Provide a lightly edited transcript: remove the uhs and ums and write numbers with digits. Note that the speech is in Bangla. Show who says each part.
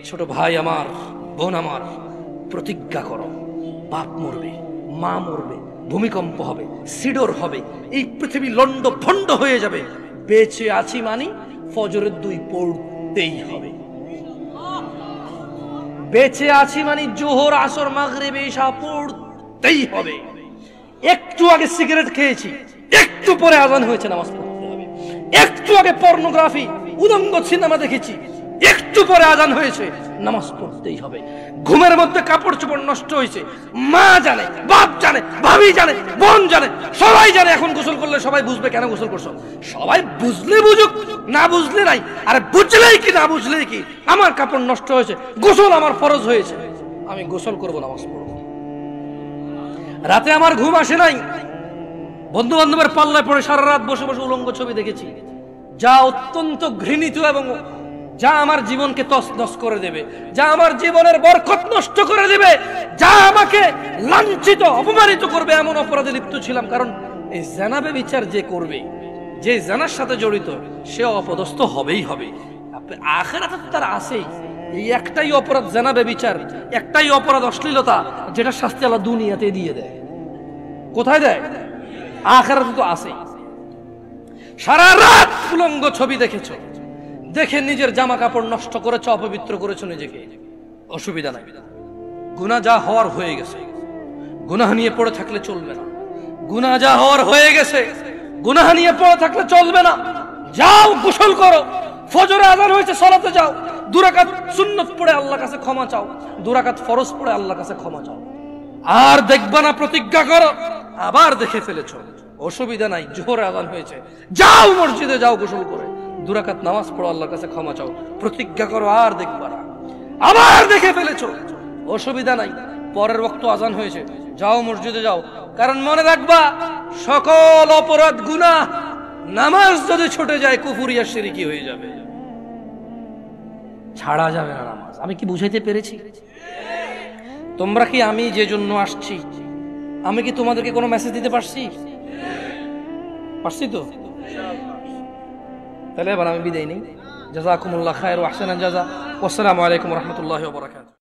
Speaker 1: ছোট ভাই আমার, বোন আমার, প্রতিজ্ঞা করো, বাপ মরবে, মা মরবে, ভূমিকম্প হবে, সিডর হবে, এই পৃথিবী লন্ড ভন্ড হয়ে যাবে, বেঁচে আছি মানি ফজরের 2 পড়তেই হবে। বেঁচে আছি মানি জোহর, আসর, মাগরিব, ইশা পড়তেই হবে। একটু আগে সিগারেট খেয়েছি, একটু পরে আজান হয়েছে, নামাজ পড়তে হবে। একটু আগে পর্নোগ্রাফি, উদঙ্গ সিনেমা দেখেছি, একটু পরে আজান হয়েছে, নামাজ পড়তেই হবে। ঘুমের মধ্যে কাপড় চোপড় নষ্ট হয়েছে, মা জানে, বাপ জানে, ভাবি জানে, বোন জানে, সবাই জানে। এখন গোসল করলে সবাই বুঝবে কেন গোসল করছো। সবাই বুঝলে বুঝুক, না বুঝলে নাই। আরে বুঝলেই কি না বুঝলেই কি, আমার কাপড় নষ্ট হয়েছে, গোসল আমার ফরজ হয়েছে, আমি গোসল করবো, নামাজ পড়বো। রাতে আমার ঘুম আসে নাই, বন্ধু বান্ধবের পাল্লায় পড়ে সারা রাত বসে বসে উলঙ্গ ছবি দেখেছি, যা অত্যন্ত ঘৃণিত এবং যা আমার জীবনকে তছনছ করে দেবে, যা আমার জীবনের বরকত নষ্ট করে দেবে, যা আমাকে লাঞ্ছিত অপমানিত করবে, এমন অপরাধে লিপ্ত ছিলাম। কারণ এই জানাবে বিচার যে করবে, যে জানার সাথে জড়িত, সে অপদস্থ হবেই হবে। আখিরাতে তো তার আছেই। এই একটাই অপরাধ জানাবে বিচার, একটাই অপরাধ অশ্লীলতা, যেটা শাস্তি আল্লাহ দুনিয়াতে দিয়ে দেয়। কোথায় দেয়? আখিরাতে তো আছেই। সারা রাত উলঙ্গ ছবি দেখেছো, দেখে নিজের জামা কাপড় নষ্ট করেছো, অপবিত্র করেছো নিজেকে, অসুবিধা নাই। গুনাহ যা হওয়ার হয়ে গেছে, গুনাহ নিয়ে পড়ে থাকলে চলবে না। গুনাহ যা হওয়ার হয়ে গেছে, গুনাহ নিয়ে পড়ে থাকলে চলবে না। যাও গোসল করো, ফজরে আযান হয়েছে, সালাতে যাও, 2 রাকাত সুন্নাত পড়ে আল্লাহর কাছে ক্ষমা চাও, 2 রাকাত ফরজ পড়ে আল্লাহর কাছে ক্ষমা চাও। আর দেখবা না, প্রতিজ্ঞা করো। আবার দেখে ফেলেছো, অসুবিধা নাই, জোহর আযান হয়েছে, যাও মসজিদে, যাও গোসল করে 2 রাকাত নামাজ পড়ো, আল্লাহর কাছে ক্ষমা চাও, প্রতিজ্ঞা করো, আর দেখবা না। আবার দেখে ফেলেছো, অসুবিধা নাই, পরের ওয়াক্ত আযান হয়েছে, যাও মসজিদে যাও। কারণ মনে রাখবা, সকল অপরাধ গুনাহ নামাজ যদি ছুটে যায় কুফরিয়া শিরকি হয়ে যাবে, ছাড়া যাবে না নামাজ। আমি কি বুঝাইতে পেরেছি? তোমরা কি, আমি যে জন্য আসছি, আমি কি তোমাদেরকে কোনো মেসেজ দিতে পারছি? পারছি তো? তাহলে এবার আমি বিদায় নেই। জাযাকুমুল্লাহ খায়র ওয়া আহসানাল জাযা। ওয়াসসালামু আলাইকুম ওয়া রাহমাতুল্লাহি ওয়া বারাকাতুহু।